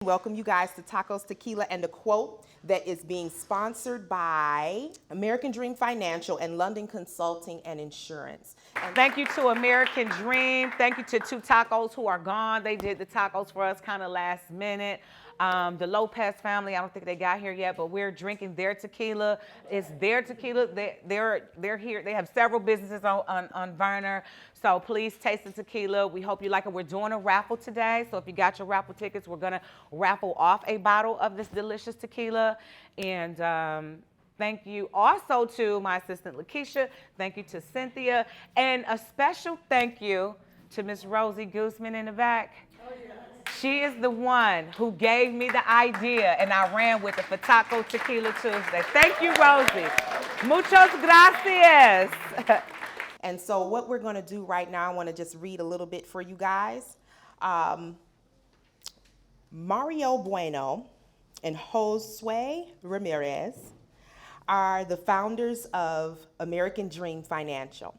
welcome you guys to Tacos, Tequila, and a quote that is being sponsored by American Dream Financial and London Consulting and Insurance. And thank you to American Dream. Thank you to Two Tacos who are gone. They did the tacos for us kind of last minute. The Lopez family, I don't think they got here yet, but we're drinking their tequila. It's their tequila. They're here. They have several businesses on Verner. So please taste the tequila. We hope you like it. We're doing a raffle today. So if you got your raffle tickets, we're going to raffle off a bottle of this delicious tequila. And thank you also to my assistant, Lakeisha. Thank you to Cynthia. And a special thank you to Miss Rosie Guzman in the back. Oh, yeah. She is the one who gave me the idea, and I ran with it for Taco Tequila Tuesday. Thank you, Rosie. Muchas gracias. And so what we're going to do right now, I want to just read a little bit for you guys. Mario Bueno and Josue Ramirez are the founders of American Dream Financial.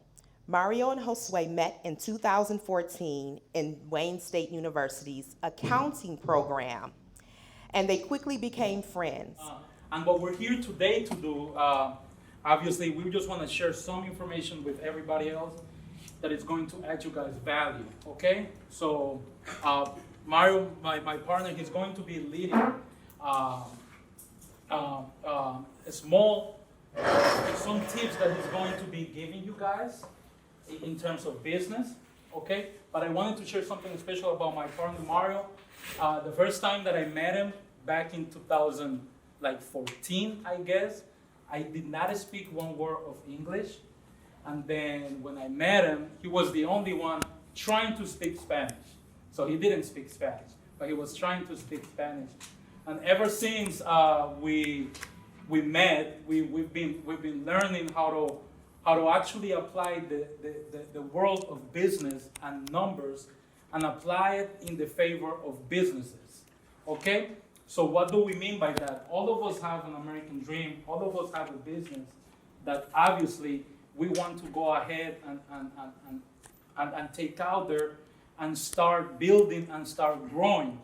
Mario and Josue met in 2014 in Wayne State University's accounting program, and they quickly became friends. And what we're here today to do, obviously, we just want to share some information with everybody else that is going to add you guys value, okay? So Mario, my partner, he's going to be leading some tips that he's going to be giving you guys in terms of business, okay? But I wanted to share something special about my partner, Mario. The first time that I met him back in 2014, I guess, I did not speak one word of English. And then when I met him, he was the only one trying to speak Spanish. So he didn't speak Spanish, but he was trying to speak Spanish. And ever since we met, we've been learning how to actually apply the world of business and numbers and apply it in the favor of businesses, okay? So what do we mean by that? All of us have an American dream. All of us have a business that obviously we want to go ahead and take out there and start building and start growing.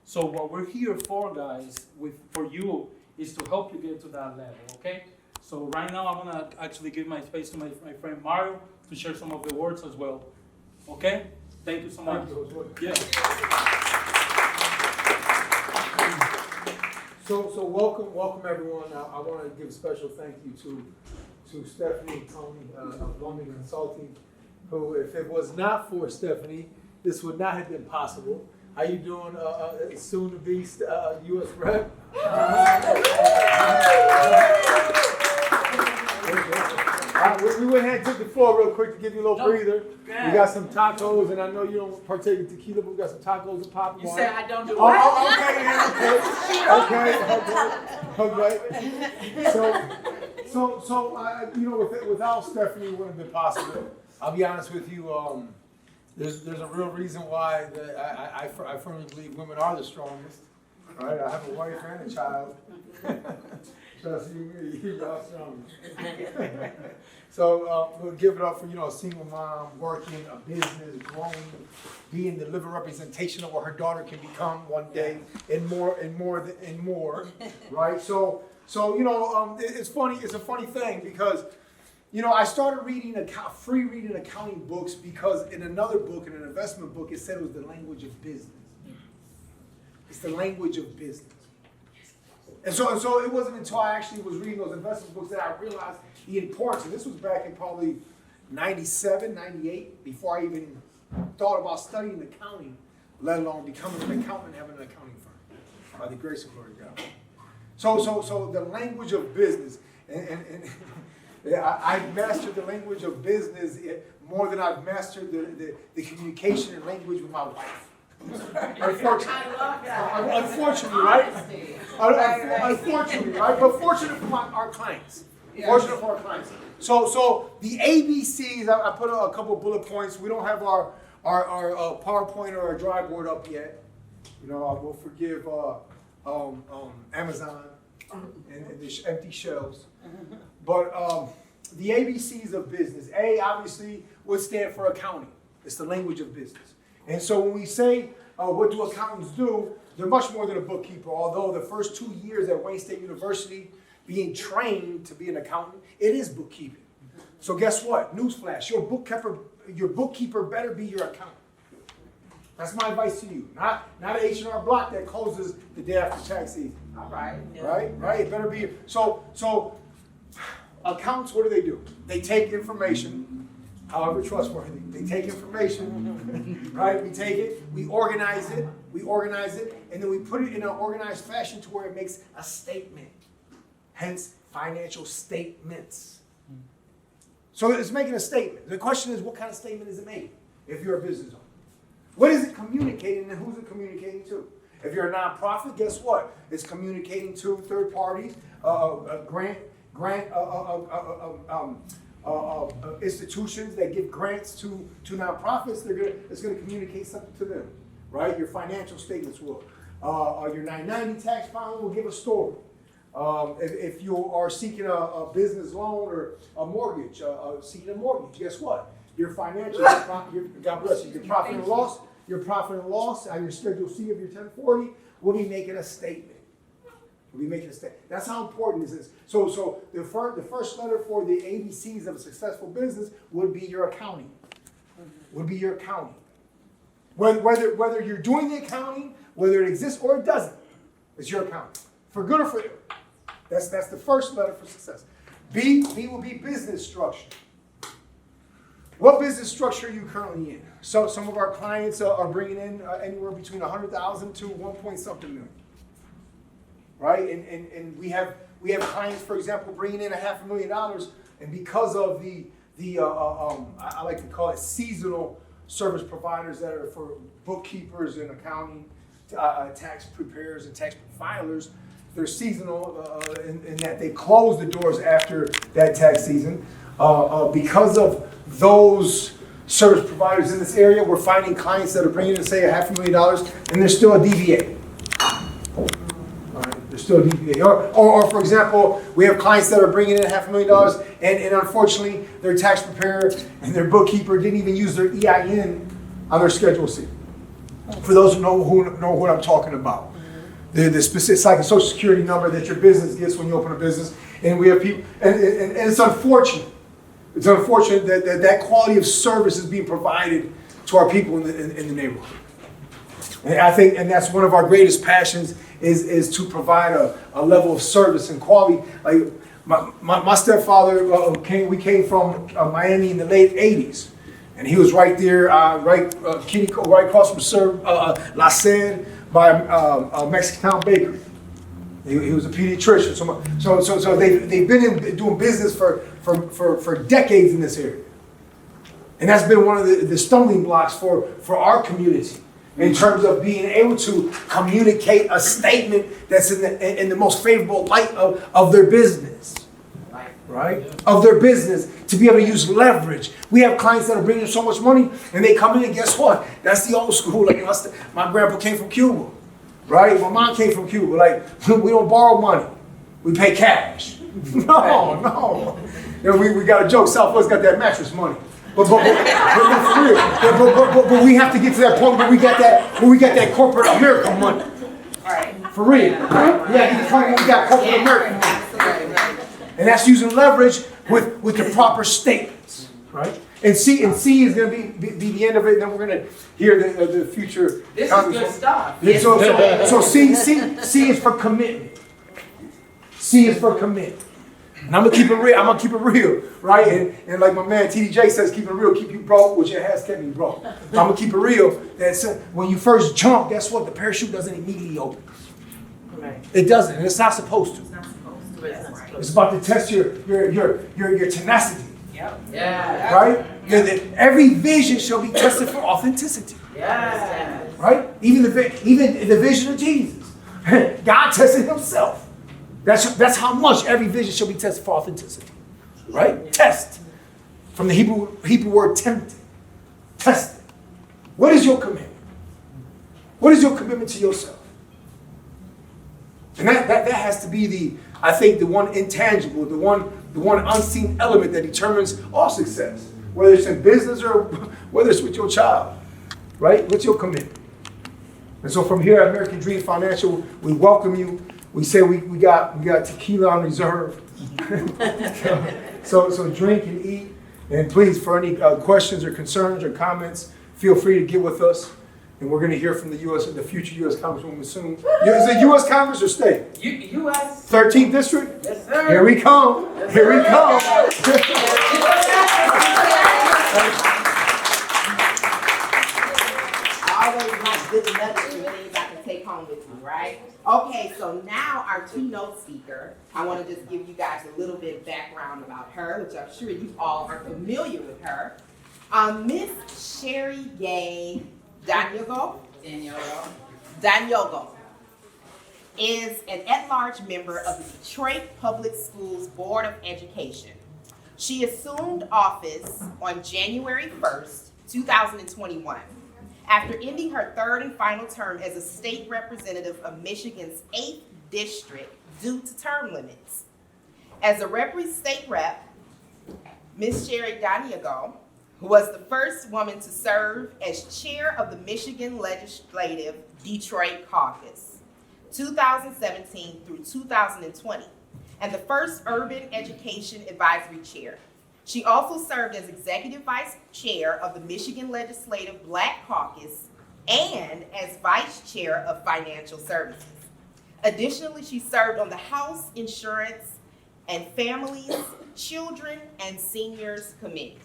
So what we're here for, guys, for you, is to help you get to that level, okay? So right now, I'm gonna actually give my space to my friend Mario to share some of the words as well. Okay? Thank you so much. Yeah. So welcome everyone. I want to give a special thank you to Stephanie and Tony of London Consulting, who, if it was not for Stephanie, this would not have been possible. How you doing, soon to be U.S. Rep? We went ahead and took the floor real quick to give you a little breather. We got some tacos, and I know you don't partake in tequila, but we got some tacos and popcorn. You said I don't do what? Okay. So without Stephanie, it wouldn't have been possible. I'll be honest with you. There's a real reason why I firmly believe women are the strongest. Right? I have a wife and a child. Trust you, y'all strong. So we'll give it up for a single mom working a business, growing, being the living representation of what her daughter can become one day, and more, right? So it's funny. It's a funny thing because I started reading free reading accounting books because in another book, in an investment book, it said it was the language of business. It's the language of business. And so it wasn't until I actually was reading those investment books that I realized the importance. And this was back in probably 97, 98, before I even thought about studying accounting, let alone becoming an accountant and having an accounting firm, by the grace of Lord God. So the language of business, and I've mastered the language of business more than I've mastered the communication and language with my wife. Unfortunately, right? Unfortunately, right? But fortunate for our clients. Fortunate for our clients. So the ABCs, I put a couple of bullet points. We don't have our PowerPoint or our dry board up yet. We'll forgive Amazon and the empty shelves. But the ABCs of business. A, obviously, would stand for accounting. It's the language of business. And so when we say, what do accountants do? they're much more than a bookkeeper. Although the first 2 years at Wayne State University, being trained to be an accountant, it is bookkeeping. So guess what? Newsflash: your bookkeeper better be your accountant. That's my advice to you. Not an H&R Block that closes the day after tax season. All right. Right? It better be. So accountants, what do? They take information, however trustworthy. They take information, right? We take it, we organize it, and then we put it in an organized fashion to where it makes a statement. Hence, financial statements. So it's making a statement. The question is, what kind of statement is it making if you're a business owner? What is it communicating, and who's it communicating to? If you're a nonprofit, guess what? It's communicating to third parties, institutions that give grants to nonprofits. It's going to communicate something to them, right? Your financial statements will. Your 990 tax filing will give a story. If you are seeking a business loan or a mortgage, guess what? Your financial, God bless you, your profit and loss on your Schedule C of your 1040 will be making a statement. That's how important this is. So the first letter for the ABCs of a successful business would be your accounting. Whether you're doing the accounting, whether it exists or it doesn't, it's your accounting. For good or for ill. That's the first letter for success. B will be business structure. What business structure are you currently in? So some of our clients are bringing in anywhere between $100,000 to 1.something million. Right? And we have clients, for example, bringing in $500,000, and because of the I like to call it seasonal service providers that are for bookkeepers and accounting, tax preparers and tax filers, they're seasonal in that they close the doors after that tax season. Because of those service providers in this area, we're finding clients that are bringing in, say, $500,000, and they're still a DBA. They're still a DBA. Or for example, we have clients that are bringing in $500,000, and unfortunately, their tax preparer and their bookkeeper didn't even use their EIN on their Schedule C. For those who know what I'm talking about. The specific, it's like a social security number that your business gets when you open a business. And we have people, and it's unfortunate. It's unfortunate that quality of service is being provided to our people in the neighborhood. And I think, and that's one of our greatest passions is to provide a level of service and quality. Like my stepfather we came from Miami in the late 80s. And he was right there, right across from La Sede by Mexican Bakery. He was a pediatrician. So they've been doing business for decades in this area. And that's been one of the stumbling blocks for our community in terms of being able to communicate a statement that's in the most favorable light of their business. Right? Of their business, to be able to use leverage. We have clients that are bringing so much money, and they come in, and guess what? That's the old school. Like my grandpa came from Cuba, right? My mom came from Cuba. Like, we don't borrow money, we pay cash. No. You know, we got a joke. Southwest got that mattress money, but for real. But we have to get to that point where we got that corporate America money. Right. For real. Right? Yeah, we got corporate America money. And that's using leverage with the proper statements, right? And C is going to be the end of it. And then we're going to hear the future. This is good stuff. So C is for commitment. C is for commitment. And I'm gonna keep it real, right? And like my man TDJ says, keep it real, keep you broke, which it has kept me broke. I'm gonna keep it real. That when you first jump, guess what? The parachute doesn't immediately open. Right. It doesn't, and it's not supposed to. It's not supposed to. That's right. It's about to test your tenacity. Yep. Yeah. Right? Every vision shall be tested for authenticity. Yeah. Right? Even the vision of Jesus. God tested himself. That's how much every vision shall be tested for authenticity. Right? Test. From the Hebrew word tempted. Test it. What is your commitment? What is your commitment to yourself? And that has to be I think the one intangible, the one unseen element that determines all success. Whether it's in business or whether it's with your child. Right? What's your commitment? And so from here at American Dream Financial, we welcome you. We say we got tequila on reserve. so drink and eat. And please, for any questions or concerns or comments, feel free to get with us. And we're going to hear from the future U.S. Congresswoman soon. Is it U.S. Congress or state? U.S. 13th District? Yes, sir. Here we come. Here we come. Always nice, good nuggets and things I can take home with me, right? Okay, so now our keynote speaker, I want to just give you guys a little bit of background about her, which I'm sure you all are familiar with her. Miss Sherry GAY-DAGNOGO is an at-large member of the Detroit Public Schools Board of Education. She assumed office on January 1st, 2021, after ending her third and final term as a state representative of Michigan's 8th district due to term limits. As a state rep, Ms. Sherry GAY-DAGNOGO was the first woman to serve as chair of the Michigan Legislative Detroit Caucus, 2017 through 2020, and the first urban education advisory chair. She also served as executive vice chair of the Michigan Legislative Black Caucus and as vice chair of financial services. Additionally, she served on the House Insurance and Families, Children, and Seniors Committee.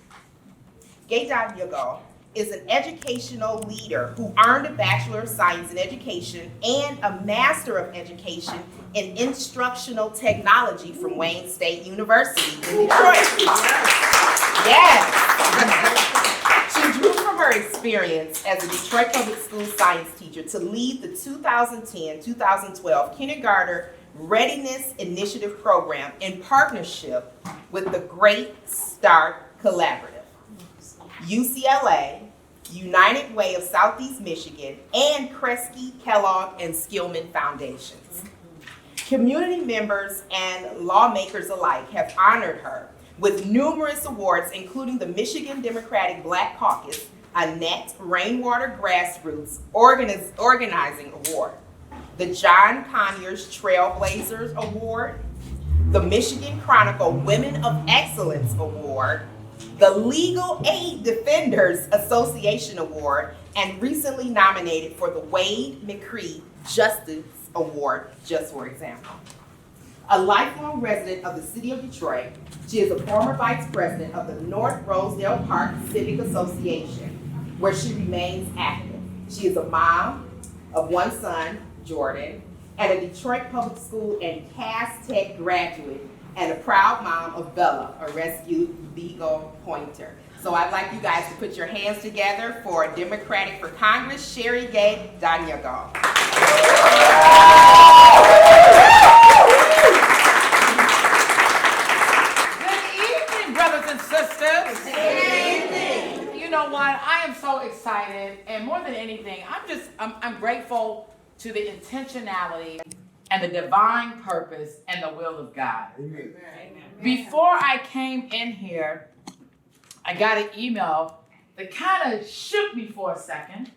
GAY-DAGNOGO is an educational leader who earned a Bachelor of Science in Education and a Master of Education in Instructional Technology from Wayne State University in Detroit. Yes. She drew from her experience as a Detroit Public School science teacher to lead the 2010-2012 Kindergarten Readiness Initiative Program in partnership with the Great Start Collaborative, UCLA, United Way of Southeast Michigan, and Kresge, Kellogg, and Skillman Foundations. Community members and lawmakers alike have honored her with numerous awards, including the Michigan Democratic Black Caucus Annette Rainwater Grassroots Organizing Award, the John Conyers Trailblazers Award, the Michigan Chronicle Women of Excellence Award, the Legal Aid Defenders Association Award, and recently nominated for the Wade McCree Justice Award, just for example. A lifelong resident of the city of Detroit, she is a former vice president of the North Rosedale Park Civic Association, where she remains active. She is a mom of one son, Jordan, and a Detroit Public School and Cass Tech graduate, and a proud mom of Bella, a rescued beagle pointer. So I'd like you guys to put your hands together for Democratic for Congress, Sherry GAY-DAGNOGO. Good evening, brothers and sisters. Good evening. You know what? I am so excited, and more than anything, I'm grateful to the intentionality and the divine purpose and the will of God. Amen. Before I came in here, I got an email that kind of shook me for a second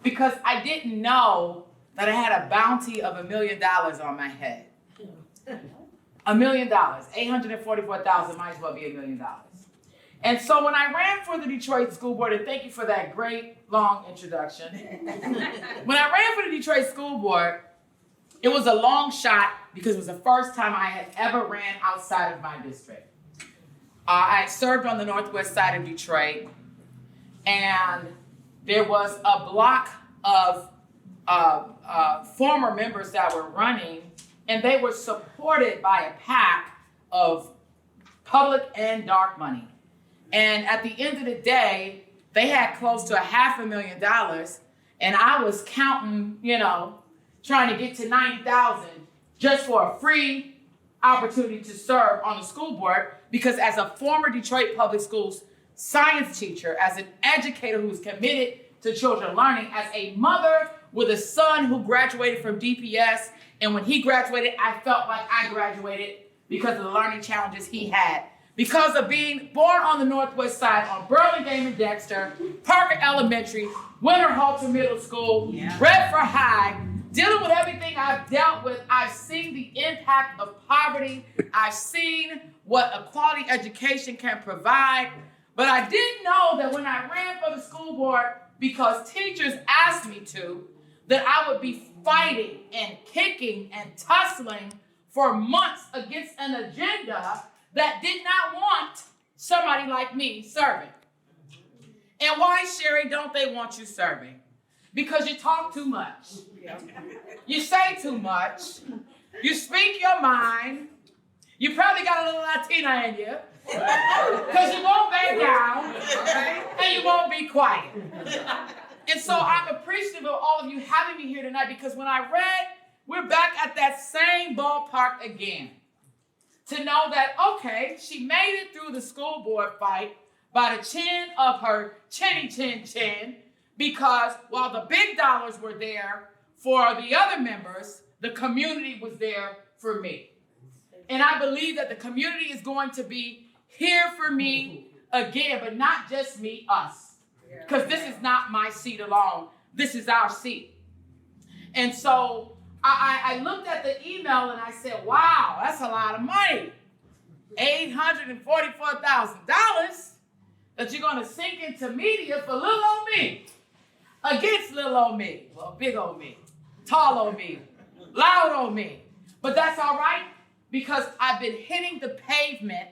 because I didn't know that I had a bounty of $1 million on my head. $1 million, 844,000 might as well be $1 million. And so when I ran for the Detroit School Board, and thank you for that great long introduction. When I ran for the Detroit School Board, it was a long shot because it was the first time I had ever ran outside of my district. I had served on the northwest side of Detroit, and there was a block of former members that were running, and they were supported by a pack of public and dark money. And at the end of the day, they had close to $500,000, and I was counting, trying to get to 90,000 just for a free opportunity to serve on the school board, because as a former Detroit Public Schools science teacher, as an educator who's committed to children learning, as a mother with a son who graduated from DPS, and when he graduated, I felt like I graduated because of the learning challenges he had. because of being born on the Northwest Side on Burlingame and Dexter, Parker Elementary, Winter Halter Middle School, Redford High, dealing with everything I've dealt with. I've seen the impact of poverty. I've seen what a quality education can provide. But I didn't know that when I ran for the school board, because teachers asked me to, that I would be fighting and kicking and tussling for months against an agenda that did not want somebody like me serving. And why, Sherry, don't they want you serving? Because you talk too much. You say too much. You speak your mind. You probably got a little Latina in you. Because you won't back down. And you won't be quiet. And so I'm appreciative of all of you having me here tonight, because when I read, we're back at that same ballpark again. To know that, okay, she made it through the school board fight by the chin of her chinny chin chin, because while the big dollars were there for the other members, the community was there for me. And I believe that the community is going to be here for me again, but not just me, us. Because this is not my seat alone. This is our seat. And so I looked at the email and I said, wow, that's a lot of money. $844,000 that you're going to sink into media for little old me. Against little old me. Well, big old me. Tall old me. Loud old me. But that's all right, because I've been hitting the pavement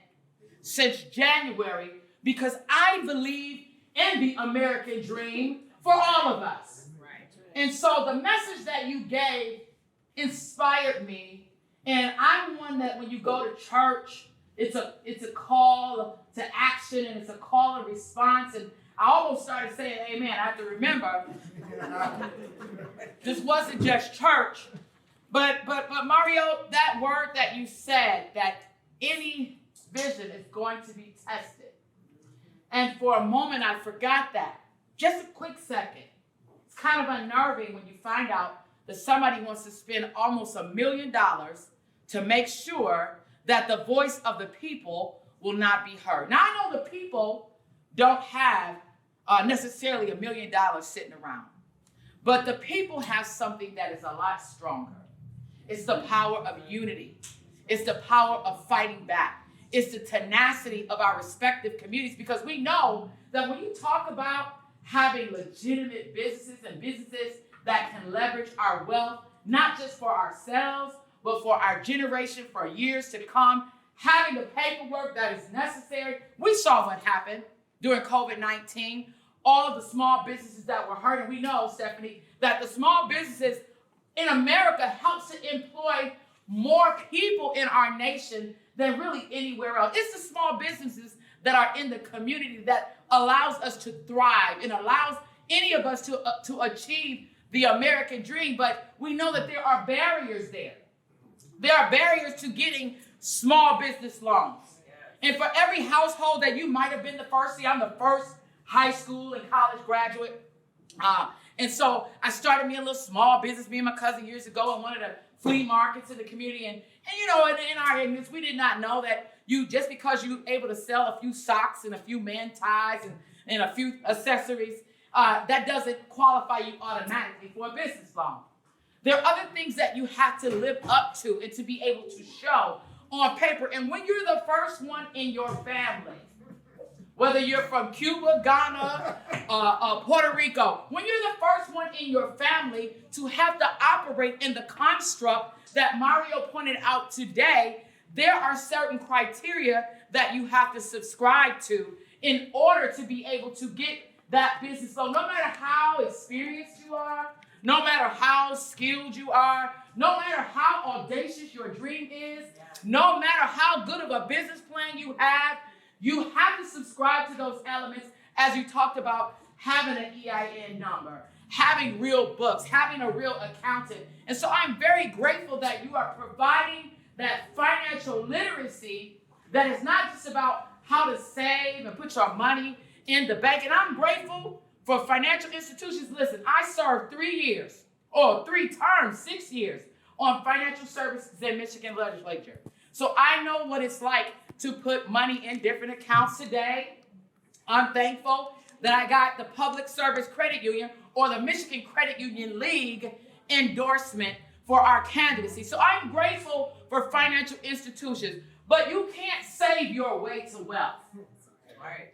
since January, because I believe in the American dream for all of us. Right. And so the message that you gave inspired me. And I'm one that when you go to church, it's a call to action, and it's a call and response. And I almost started saying amen. I have to remember, this wasn't just church. But Mario, that word that you said, that any vision is going to be tested. And for a moment, I forgot that. Just a quick second. It's kind of unnerving when you find out that somebody wants to spend almost $1 million to make sure that the voice of the people will not be heard. Now, I know the people don't have necessarily $1 million sitting around, but the people have something that is a lot stronger. It's the power of unity. It's the power of fighting back. It's the tenacity of our respective communities, because we know that when you talk about having legitimate businesses and businesses that can leverage our wealth, not just for ourselves, but for our generation, for years to come, having the paperwork that is necessary. We saw what happened during COVID-19, all of the small businesses that were hurt. And we know, Stephanie, that the small businesses in America helps to employ more people in our nation than really anywhere else. It's the small businesses that are in the community that allows us to thrive and allows any of us to achieve the American dream. But we know that there are barriers there. There are barriers to getting small business loans. And for every household that you might have been the first, see, I'm the first high school and college graduate. And so I started me a little small business, me and my cousin years ago, in one of the flea markets in the community. And you know, in our ignorance, we did not know that you, just because you're able to sell a few socks and a few man ties and a few accessories, that doesn't qualify you automatically for a business loan. There are other things that you have to live up to and to be able to show on paper. And when you're the first one in your family, whether you're from Cuba, Ghana, Puerto Rico, when you're the first one in your family to have to operate in the construct that Mario pointed out today, there are certain criteria that you have to subscribe to in order to be able to get that business loan. No matter how experienced you are, no matter how skilled you are, no matter how audacious your dream is, no matter how good of a business plan you have to subscribe to those elements, as you talked about, having an EIN number, having real books, having a real accountant. And so I'm very grateful that you are providing that financial literacy that is not just about how to save and put your money in the bank. And I'm grateful for financial institutions. Listen, I served 3 terms, 6 years on financial services in Michigan legislature. So I know what it's like to put money in different accounts today. I'm thankful that I got the Public Service Credit Union or the Michigan Credit Union League endorsement for our candidacy. So I'm grateful for financial institutions, but you can't save your way to wealth.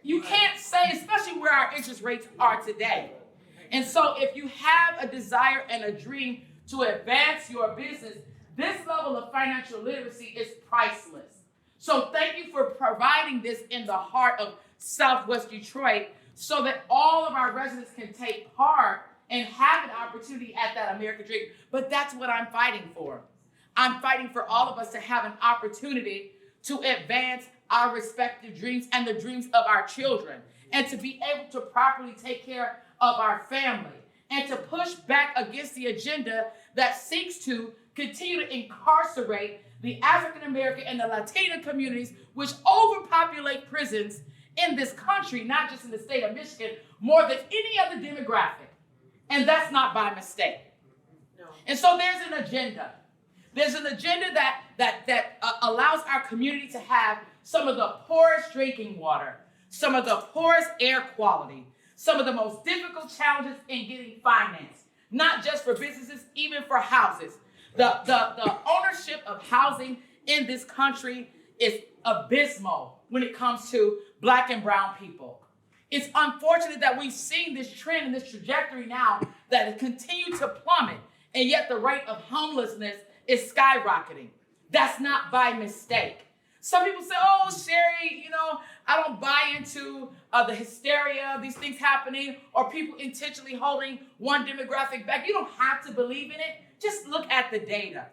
You can't save, especially where our interest rates are today. And so if you have a desire and a dream to advance your business, this level of financial literacy is priceless. So thank you for providing this in the heart of Southwest Detroit so that all of our residents can take part and have an opportunity at that American dream. But that's what I'm fighting for. I'm fighting for all of us to have an opportunity to advance our respective dreams and the dreams of our children, and to be able to properly take care of our family, and to push back against the agenda that seeks to continue to incarcerate the African American and the Latino communities, which overpopulate prisons in this country, not just in the state of Michigan, more than any other demographic. And that's not by mistake. No. And so there's an agenda. There's an agenda that allows our community to have some of the poorest drinking water, some of the poorest air quality, some of the most difficult challenges in getting finance, not just for businesses, even for houses. The ownership of housing in this country is abysmal when it comes to Black and brown people. It's unfortunate that we've seen this trend and this trajectory now that it continues to plummet, and yet the rate of homelessness is skyrocketing. That's not by mistake. Some people say, oh, Sherry, I don't buy into the hysteria of these things happening or people intentionally holding one demographic back. You don't have to believe in it. Just look at the data.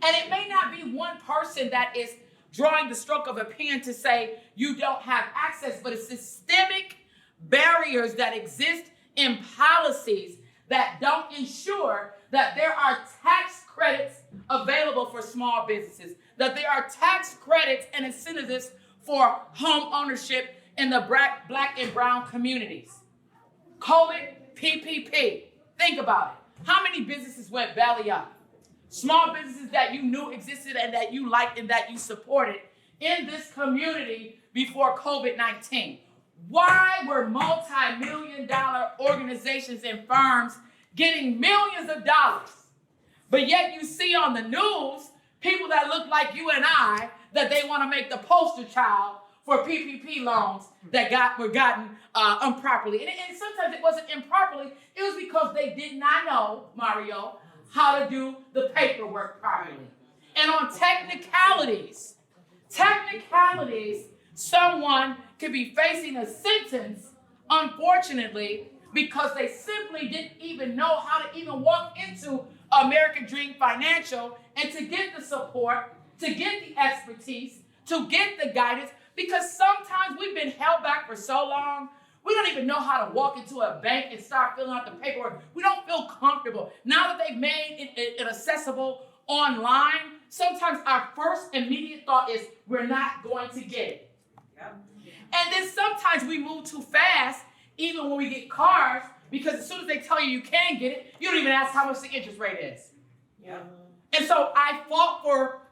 And it may not be one person that is drawing the stroke of a pen to say you don't have access, but it's systemic barriers that exist in policies that don't ensure that there are tax credits available for small businesses, that there are tax credits and incentives for home ownership in the Black and brown communities. COVID, PPP, think about it. How many businesses went belly up? Small businesses that you knew existed and that you liked and that you supported in this community before COVID-19. Why were multi-million-dollar organizations and firms getting millions of dollars? But yet you see on the news people that look like you and I that they want to make the poster child for PPP loans that were gotten improperly. And sometimes it wasn't improperly. It was because they did not know, Mario, how to do the paperwork properly. And on technicalities, someone could be facing a sentence, unfortunately, because they simply didn't even know how to even walk into American Dream Financial and to get the support, to get the expertise, to get the guidance, because sometimes we've been held back for so long, we don't even know how to walk into a bank and start filling out the paperwork. We don't feel comfortable. Now that they've made it accessible online, sometimes our first immediate thought is we're not going to get it. Yep. And then sometimes we move too fast, even when we get cars, because as soon as they tell you can get it, you don't even ask how much the interest rate is. Yep. And so I fought for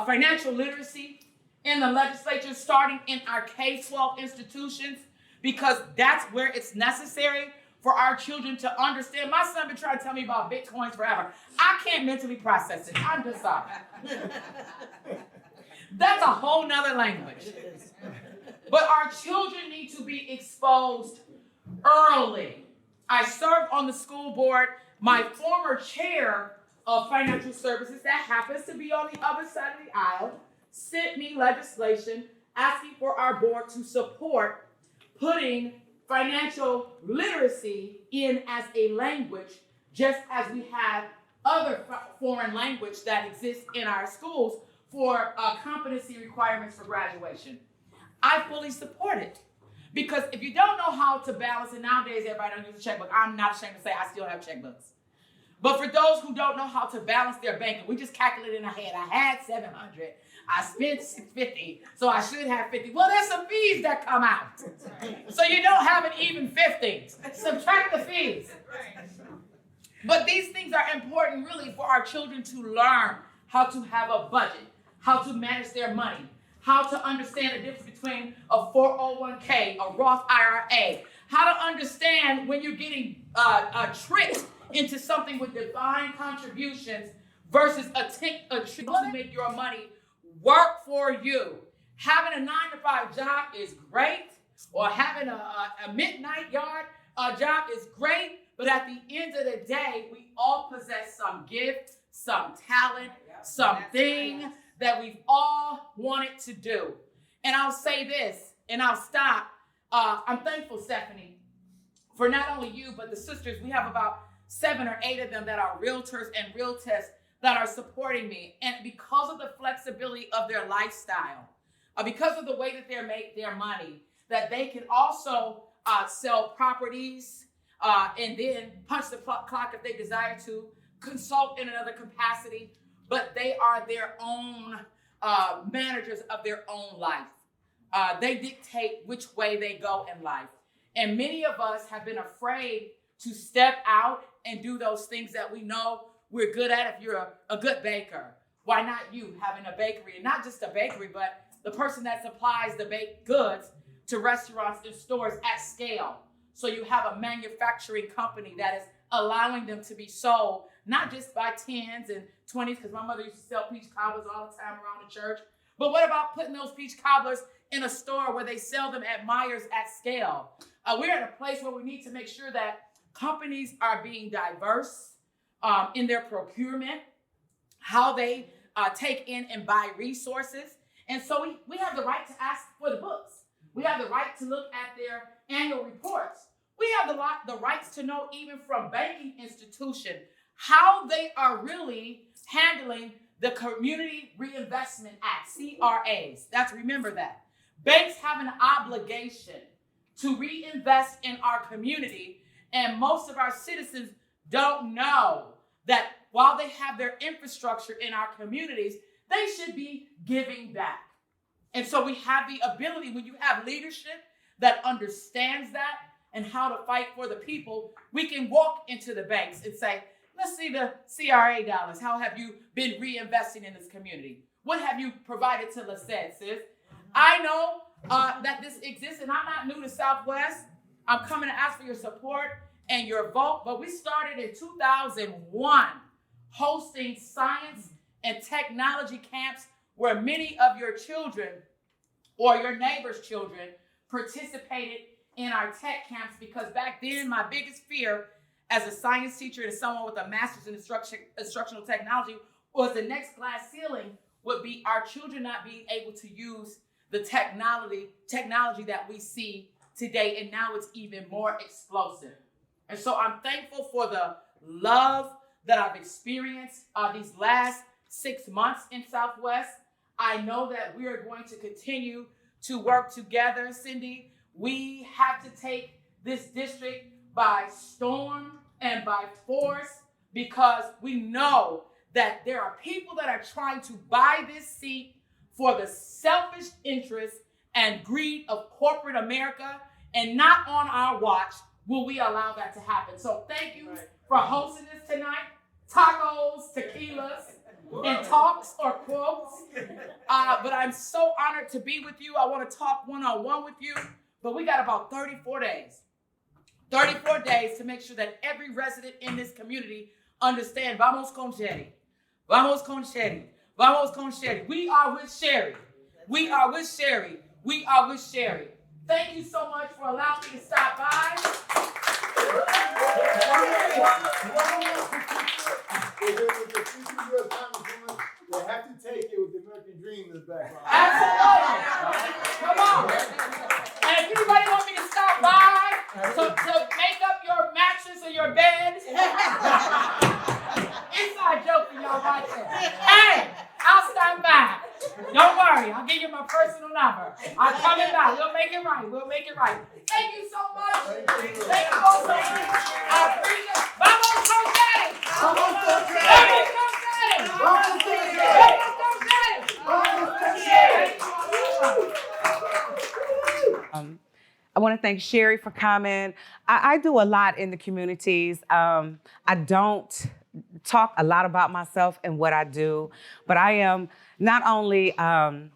financial literacy in the legislature, starting in our K-12 institutions, because that's where it's necessary for our children to understand. My son been trying to tell me about Bitcoins forever. I can't mentally process it. I'm just sorry. That's a whole nother language. But our children need to be exposed early. I served on the school board. My former chair of financial services, that happens to be on the other side of the aisle, sent me legislation asking for our board to support putting financial literacy in as a language, just as we have other foreign language that exists in our schools for competency requirements for graduation. I fully support it. Because if you don't know how to balance, and nowadays everybody don't use a checkbook, I'm not ashamed to say I still have checkbooks. But for those who don't know how to balance their banking, we just calculate in our head. I had $700, I spent $650, so I should have $50. Well, there's some fees that come out. So you don't have an even 50. Subtract the fees. But these things are important really for our children to learn how to have a budget, how to manage their money, how to understand the difference between a 401k, a Roth IRA, how to understand when you're getting tricked into something with defined contributions versus a trick to make your money work for you. Having a 9-to-5 job is great, or having a midnight yard job is great, but at the end of the day, we all possess some gift, some talent, something that we've all wanted to do. And I'll say this, and I'll stop. I'm thankful, Stephanie, for not only you, but the sisters. We have about 7 or 8 of them that are realtors and realtors that are supporting me. And because of the flexibility of their lifestyle, because of the way that they make their money, that they can also sell properties and then punch the clock if they desire to, consult in another capacity, but they are their own managers of their own life. They dictate which way they go in life. And many of us have been afraid to step out and do those things that we know we're good at. If you're a good baker, why not you having a bakery? And not just a bakery, but the person that supplies the baked goods to restaurants and stores at scale. So you have a manufacturing company that is allowing them to be sold, not just by 10s and 20s, because my mother used to sell peach cobblers all the time around the church. But what about putting those peach cobblers in a store where they sell them at Myers at scale? We're at a place where we need to make sure that companies are being diverse in their procurement, how they take in and buy resources. And so we have the right to ask for the books. We have the right to look at their annual reports. We have the rights to know, even from banking institutions, how they are really handling the Community Reinvestment Act, CRAs. Remember that. Banks have an obligation to reinvest in our community, and most of our citizens don't know that while they have their infrastructure in our communities, they should be giving back. And so we have the ability, when you have leadership that understands that and how to fight for the people, we can walk into the banks and say, let's see the CRA dollars. How have you been reinvesting in this community? What have you provided to LaSed, sis? I know that this exists, and I'm not new to Southwest. I'm coming to ask for your support and your vote, but we started in 2001 hosting science and technology camps where many of your children or your neighbors' children participated in our tech camps, because back then my biggest fear as a science teacher and someone with a master's in instructional technology was the next glass ceiling would be our children not being able to use the technology that we see today, and now it's even more explosive. And so I'm thankful for the love that I've experienced these last 6 months in Southwest. I know that we are going to continue to work together. Cindy, we have to take this district by storm and by force, because we know that there are people that are trying to buy this seat for the selfish interest and greed of corporate America, and not on our watch will we allow that to happen. So thank you for hosting this tonight. Tacos, tequilas, and talks or quotes. But I'm so honored to be with you. I want to talk one-on-one with you, but we got about 34 days. 34 days to make sure that every resident in this community understand, vamos con Sherry. Vamos con Sherry. Vamos con Sherry. We are with Sherry. We are with Sherry. We are with Sherry. Thank you so much for allowing me to stop by. You have to take it with the American dream in the background. Absolutely. Come on. And if anybody wants me to stop by to make up your mattress or your bed, inside joke for y'all right there. Hey, I'll stop by. Don't worry, I'll give you my personal number. I'm coming by. We'll make it right. We'll make it right. Thank you so much. Thank you all so much. I appreciate it. Vamos con Sherry. Vamos con Sherry. Vamos con Sherry. Vamos con Sherry. I want to thank Sherry for coming. I do a lot in the communities. I don't talk a lot about myself and what I do, but I am not only I'm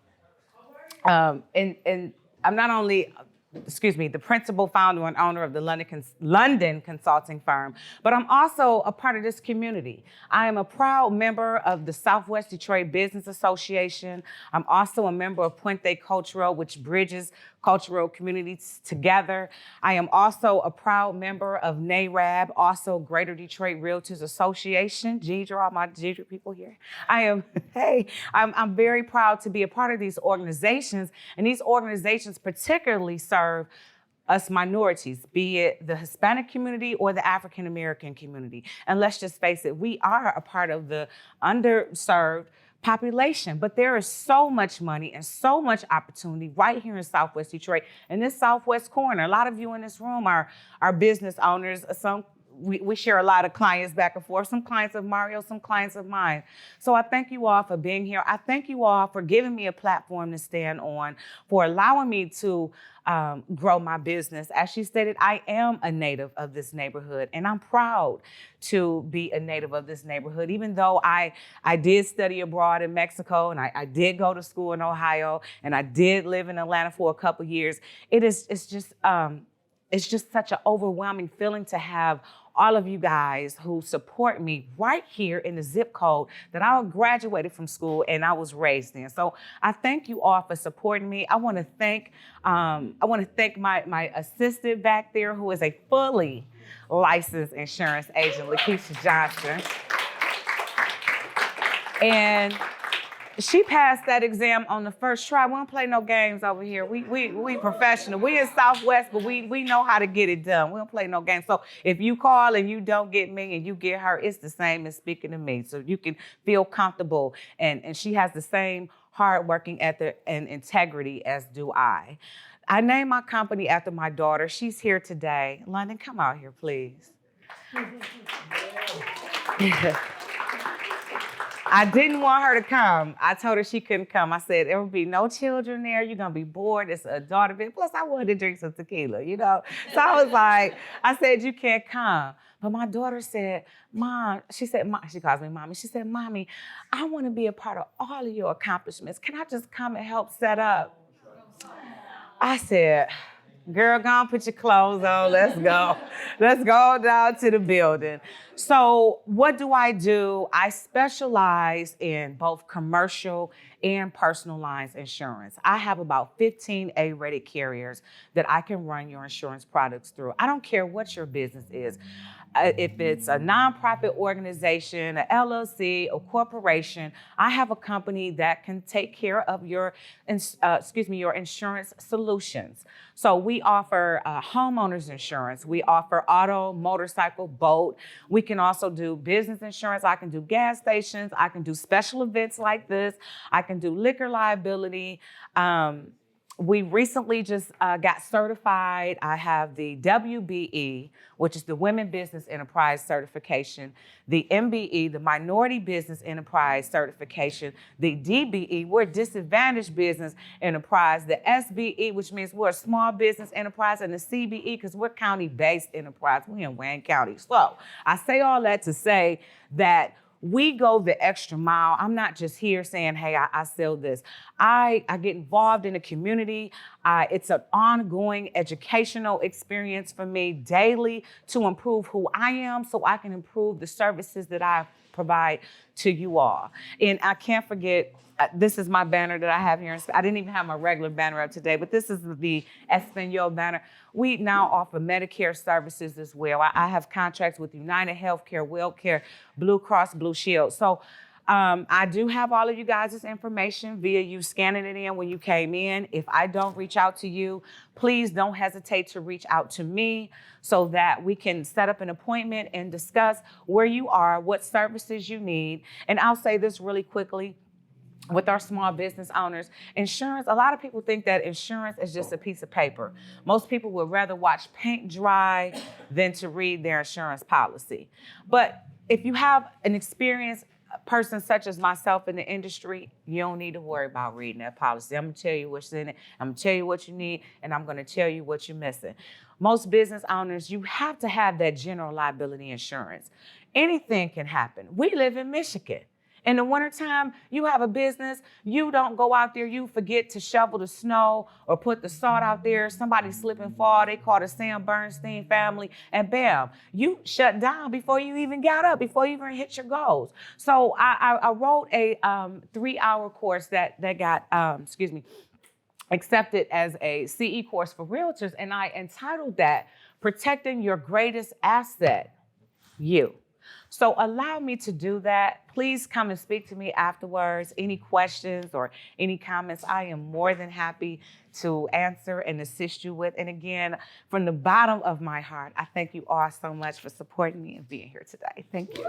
not only, the principal founder and owner of the London consulting firm, but I'm also a part of this community. I am a proud member of the Southwest Detroit Business Association. I'm also a member of Puente Cultural, which bridges cultural communities together. I am also a proud member of NARAB, also Greater Detroit Realtors Association. Deidre, all my Deidre people here. I'm very proud to be a part of these organizations, and these organizations particularly serve us minorities, be it the Hispanic community or the African American community. And let's just face it, we are a part of the underserved population, but there is so much money and so much opportunity right here in Southwest Detroit. In this Southwest corner, a lot of you in this room are business owners. We share a lot of clients back and forth, some clients of Mario, some clients of mine. So I thank you all for being here. I thank you all for giving me a platform to stand on, for allowing me to grow my business. As she stated, I am a native of this neighborhood, and I'm proud to be a native of this neighborhood, even though I did study abroad in Mexico, and I did go to school in Ohio, and I did live in Atlanta for a couple years. It's just such an overwhelming feeling to have all of you guys who support me right here in the zip code that I graduated from school and I was raised in. So I thank you all for supporting me. I want to thank my assistant back there, who is a fully licensed insurance agent, Lakeisha Johnson. And she passed that exam on the first try. We don't play no games over here. We professional. We in Southwest, but we know how to get it done. We don't play no games. So if you call and you don't get me and you get her, it's the same as speaking to me. So you can feel comfortable. And she has the same hard working ethic and integrity as do I. I named my company after my daughter. She's here today. London, come out here, please. I didn't want her to come. I told her she couldn't come. I said, there will be no children there. You're going to be bored. It's a daughter event. Plus, I wanted to drink some tequila, you know? So I was like, I said, you can't come. But my daughter said, Mom, she calls me Mommy. She said, Mommy, I want to be a part of all of your accomplishments. Can I just come and help set up? I said, girl, go on, put your clothes on. Let's go. Let's go down to the building. So what do? I specialize in both commercial and personal lines insurance. I have about 15 A-rated carriers that I can run your insurance products through. I don't care what your business is. If it's a nonprofit organization, a LLC, a corporation, I have a company that can take care of your insurance solutions. So we offer homeowners insurance. We offer auto, motorcycle, boat. We can also do business insurance. I can do gas stations. I can do special events like this. I can do liquor liability. We recently just got certified. I have the WBE, which is the Women Business Enterprise Certification, the MBE, the Minority Business Enterprise Certification, the DBE, we're Disadvantaged Business Enterprise, the SBE, which means we're a small business enterprise, and the CBE, because we're county-based enterprise. We're in Wayne County. So I say all that to say that we go the extra mile. I'm not just here saying, hey, I sell this. I get involved in the community. It's an ongoing educational experience for me daily to improve who I am so I can improve the services that I provide to you all. And I can't forget, this is my banner that I have here. I didn't even have my regular banner up today, but this is the Espanol banner. We now offer Medicare services as well. I have contracts with United Healthcare, WellCare, Blue Cross Blue Shield. So I do have all of you guys' information via you scanning it in when you came in. If I don't reach out to you, please don't hesitate to reach out to me so that we can set up an appointment and discuss where you are, what services you need. And I'll say this really quickly. With our small business owners, insurance, a lot of people think that insurance is just a piece of paper. Most people would rather watch paint dry than to read their insurance policy. But if you have an experienced person such as myself in the industry, you don't need to worry about reading that policy. I'm gonna tell you what's in it, I'm gonna tell you what you need, and I'm gonna tell you what you're missing. most business owners, you have to have that general liability insurance. Anything can happen. We live in Michigan. In the wintertime, you have a business, you don't go out there, you forget to shovel the snow or put the salt out there, somebody slip and fall, they call the Sam Bernstein family, and bam, you shut down before you even got up, before you even hit your goals. So I wrote a 3-hour course that got, accepted as a CE course for realtors, and I entitled that, Protecting Your Greatest Asset, You. So allow me to do that. Please come and speak to me afterwards. Any questions or any comments, I am more than happy to answer and assist you with. And again, from the bottom of my heart, I thank you all so much for supporting me and being here today. Thank you.